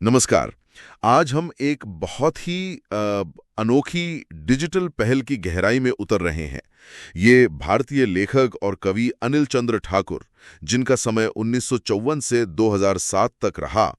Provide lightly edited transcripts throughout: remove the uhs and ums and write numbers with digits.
नमस्कार। आज हम एक बहुत ही अनोखी डिजिटल पहल की गहराई में उतर रहे हैं। ये भारतीय लेखक और कवि अनिल चंद्र ठाकुर, जिनका समय 1954 से 2007 तक रहा,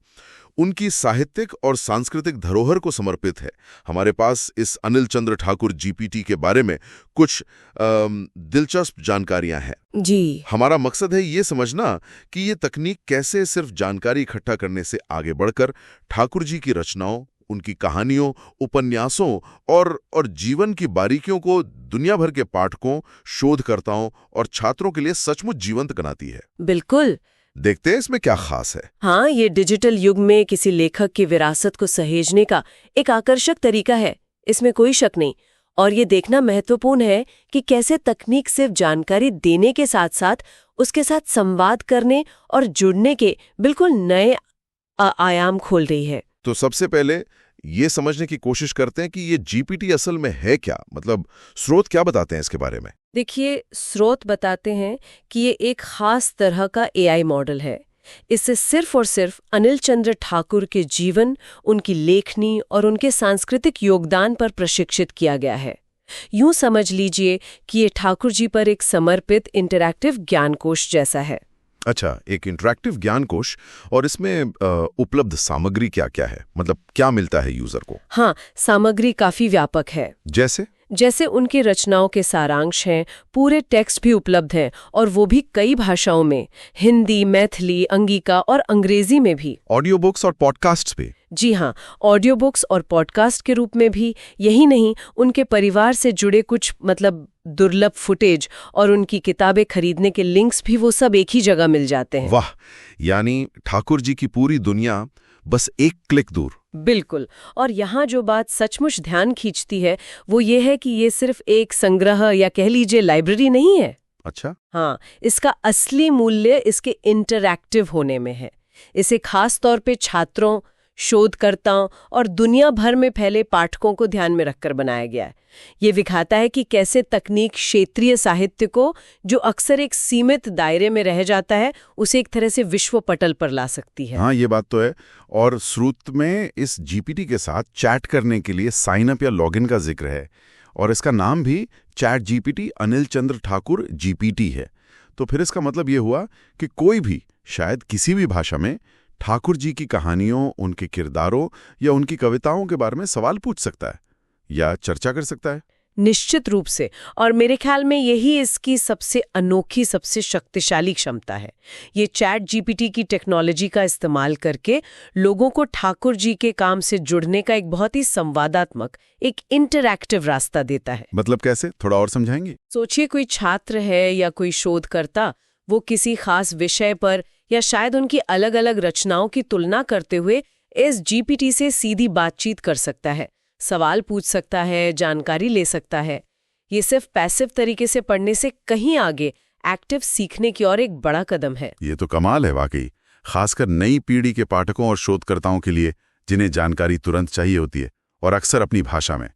उनकी साहित्यिक और सांस्कृतिक धरोहर को समर्पित है। हमारे पास इस अनिल चंद्र ठाकुर जीपीटी के बारे में कुछ दिलचस्प जानकारियां हैं। जी। हमारा मकसद है ये समझना कि ये तकनीक कैसे सिर्फ जानकारी इकट्ठा करने से आगे बढ़कर ठाकुर जी की रचनाओं, उनकी कहानियों, उपन्यासों और जीवन की बारीकियों को दुनिया भर के पाठकों, शोधकर्ताओं और छात्रों के लिए सचमुच जीवंत बनाती है। बिल्कुल। देखते हैं इसमें क्या खास है। हाँ, ये डिजिटल युग में किसी लेखक की विरासत को सहेजने का एक आकर्षक तरीका है, इसमें कोई शक नहीं। और ये देखना महत्वपूर्ण है कि कैसे तकनीक सिर्फ जानकारी देने के साथ साथ उसके साथ संवाद करने और जुड़ने के बिल्कुल नए आयाम खोल रही है। तो सबसे पहले ये समझने की कोशिश करते हैं कि ये जीपीटी असल में है क्या, मतलब स्रोत क्या बताते हैं इसके बारे में। देखिए, स्रोत बताते हैं कि ये एक खास तरह का एआई मॉडल है। इसे सिर्फ और सिर्फ अनिल चंद्र ठाकुर के जीवन, उनकी लेखनी और उनके सांस्कृतिक योगदान पर प्रशिक्षित किया गया है। यूं समझ लीजिए कि ये ठाकुर जी पर एक समर्पित इंटरैक्टिव ज्ञानकोश जैसा है। अच्छा, एक इंटरैक्टिव ज्ञानकोश। और इसमें उपलब्ध सामग्री क्या क्या है, मतलब क्या मिलता है यूजर को? हाँ, सामग्री काफी व्यापक है। जैसे उनकी रचनाओं के सारांश हैं, पूरे टेक्स्ट भी उपलब्ध हैं, और वो भी कई भाषाओं में, हिंदी, मैथिली, अंगिका और अंग्रेजी में भी। ऑडियो बुक्स और पॉडकास्ट्स भी? जी हाँ, ऑडियो बुक्स और पॉडकास्ट के रूप में भी। यही नहीं, उनके परिवार से जुड़े कुछ दुर्लभ फुटेज और उनकी किताबें खरीदने के लिंक्स भी, वो सब एक ही जगह मिल जाते हैं। वाह, यानी ठाकुर जी की पूरी दुनिया बस एक क्लिक दूर। बिल्कुल। और यहाँ जो बात सचमुच ध्यान खींचती है वो ये है कि ये सिर्फ एक संग्रह या कह लीजिए लाइब्रेरी नहीं है। अच्छा। हाँ, इसका असली मूल्य इसके इंटरैक्टिव होने में है। इसे खास तौर पे छात्रों, शोधकर्ताओं और दुनिया भर में फैले पाठकों को ध्यान में रखकर बनाया गया है। ये दिखाता है कि कैसे तकनीक क्षेत्रीय साहित्य को, जो अक्सर एक सीमित दायरे में रह जाता है, उसे एक तरह से विश्व पटल पर ला सकती है। हाँ, ये बात तो है। और स्रोत में इस जीपीटी के साथ चैट करने के लिए साइन अप या लॉगिन का जिक्र है, और इसका नाम भी chat GPT Anil Chandra Thakur GPT है। तो फिर इसका मतलब ये हुआ कि कोई भी, शायद किसी भी भाषा में, ठाकुर जी की कहानियों, उनके किरदारों या उनकी कविताओं के बारे में सवाल पूछ सकता है या चर्चा कर सकता है। निश्चित रूप से। और मेरे ख्याल में यही इसकी सबसे अनोखी, सबसे शक्तिशाली क्षमता है। ये चैट जीपीटी की टेक्नोलॉजी का इस्तेमाल करके लोगों को ठाकुर जी के काम से जुड़ने का एक बहुत ही संवादात्मक, एक इंटरैक्टिव रास्ता देता है। मतलब कैसे, थोड़ा और समझाएंगे? सोचिए, कोई छात्र है या कोई शोधकर्ता, वो किसी खास विषय पर या शायद उनकी अलग अलग रचनाओं की तुलना करते हुए इस जीपीटी से सीधी बातचीत कर सकता है, सवाल पूछ सकता है, जानकारी ले सकता है। ये सिर्फ पैसिव तरीके से पढ़ने से कहीं आगे एक्टिव सीखने की ओर एक बड़ा कदम है। ये तो कमाल है वाकई, खासकर नई पीढ़ी के पाठकों और शोधकर्ताओं के लिए, जिन्हें जानकारी तुरंत चाहिए होती है और अक्सर अपनी भाषा में।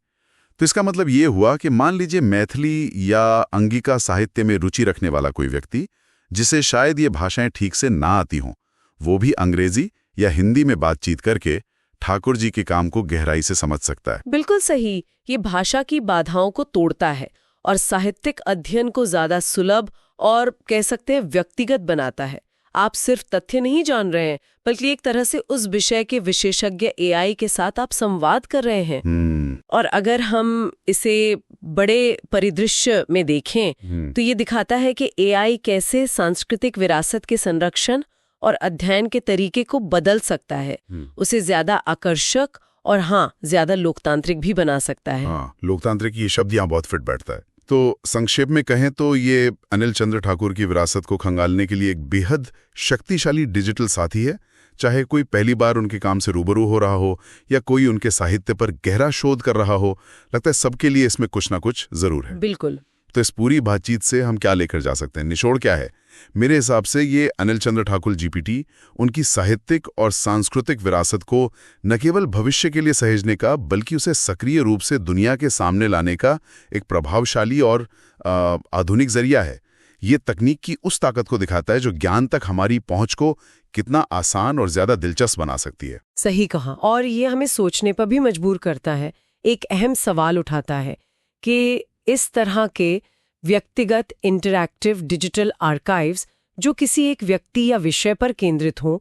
तो इसका मतलब ये हुआ कि मान लीजिए मैथिली या अंगिका साहित्य में रुचि रखने वाला कोई व्यक्ति, जिसे शायद ये भाषाएं ठीक से ना आती हों, वो भी अंग्रेजी या हिंदी में बातचीत करके ठाकुर जी के काम को गहराई से समझ सकता है। बिल्कुल सही। ये भाषा की बाधाओं को तोड़ता है और साहित्यिक अध्ययन को ज्यादा सुलभ और कह सकते हैं व्यक्तिगत बनाता है। आप सिर्फ तथ्य नहीं जान रहे हैं, बल्कि एक तरह से उस विषय के विशेषज्ञ एआई के साथ आप संवाद कर रहे हैं। और अगर हम इसे बड़े परिदृश्य में देखें तो ये दिखाता है कि एआई कैसे सांस्कृतिक विरासत के संरक्षण और अध्ययन के तरीके को बदल सकता है, उसे ज्यादा आकर्षक और ज्यादा लोकतांत्रिक भी बना सकता है। लोकतांत्रिक ये शब्द यहाँ बहुत फिट बैठता है। तो संक्षेप में कहें तो ये अनिल चंद्र ठाकुर की विरासत को खंगालने के लिए एक बेहद शक्तिशाली डिजिटल साथी है। चाहे कोई पहली बार उनके काम से रूबरू हो रहा हो या कोई उनके साहित्य पर गहरा शोध कर रहा हो, लगता है सबके लिए इसमें कुछ ना कुछ जरूर है। बिल्कुल। तो इस पूरी बातचीत से हम क्या लेकर जा सकते हैं, निचोड़ क्या है? मेरे हिसाब से ये अनिल चंद्र ठाकुर जीपीटी उनकी साहित्यिक और सांस्कृतिक विरासत को न केवल भविष्य के लिए सहेजने का, बल्कि उसे सक्रिय रूप से दुनिया के सामने लाने का एक प्रभावशाली और आधुनिक जरिया है। ये तकनीक की उस ताकत को दिखाता है जो ज्ञान तक हमारी पहुंच को कितना आसान और ज्यादा दिलचस्प बना सकती है। सही कहा, और ये हमें सोचने पर भी मजबूर करता है, एक अहम सवाल उठाता है कि इस तरह के व्यक्तिगत इंटरैक्टिव डिजिटल आर्काइव्स जो किसी एक व्यक्ति या विषय पर केंद्रित हों,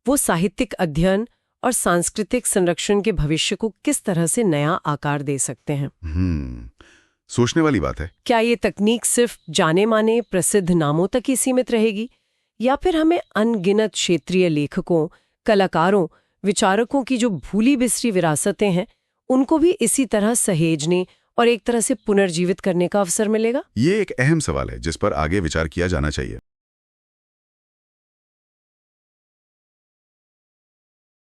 वो साहित्यिक अध्ययन और सांस्कृतिक संरक्षण के भविष्य को किस तरह से नया आकार दे सकते हैं। सोचने वाली बात है। क्या ये तकनीक सिर्फ जाने माने प्रसिद्ध नामों तक ही सीमित रहेगी, या फिर हमें अनगिनत क्षेत्रीय लेखकों, कलाकारों, विचारकों की जो भूली बिसरी विरासतें हैं, उनको भी इसी तरह सहेजने और एक तरह से पुनर्जीवित करने का अवसर मिलेगा? ये एक अहम सवाल है जिस पर आगे विचार किया जाना चाहिए।